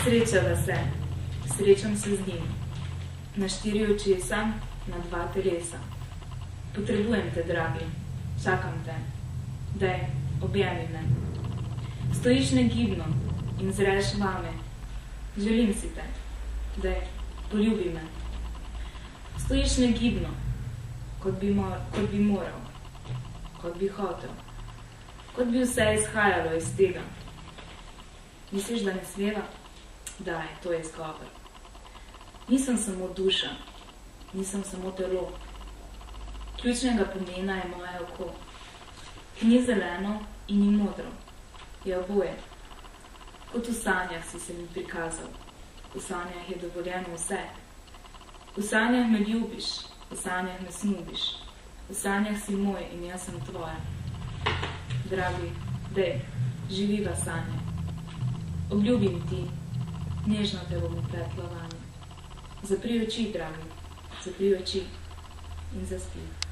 Srečala se, srečam se z njim. Na 4 očesa, na 2 telesa. Potrebujem te, dragi, čakam te. Dej, objemi me. Stojiš negibno in zreš vame. Želim si te. Dej, poljubi me. Stojiš negibno, kot bi moral, kot bi hotel, kot bi vse izhajalo iz tega. Misliš, da ne smeva? Daj, to je izgovor. Nisem samo duša, nisem samo telo. Ključnega pomena je moje oko, ki ni zeleno in ni modro, je oboje. Kot v sanjah si se mi prikazal, v sanjah je dovoljeno vse. V sanjah me ljubiš, v sanjah me snubiš, v sanjah si moj in jaz sem tvoja. Dragi, dej, živiva sanje. Obljubim ti, nežno te bom upletla vanje. Zapri oči, dragi, zapri oči in zaspi.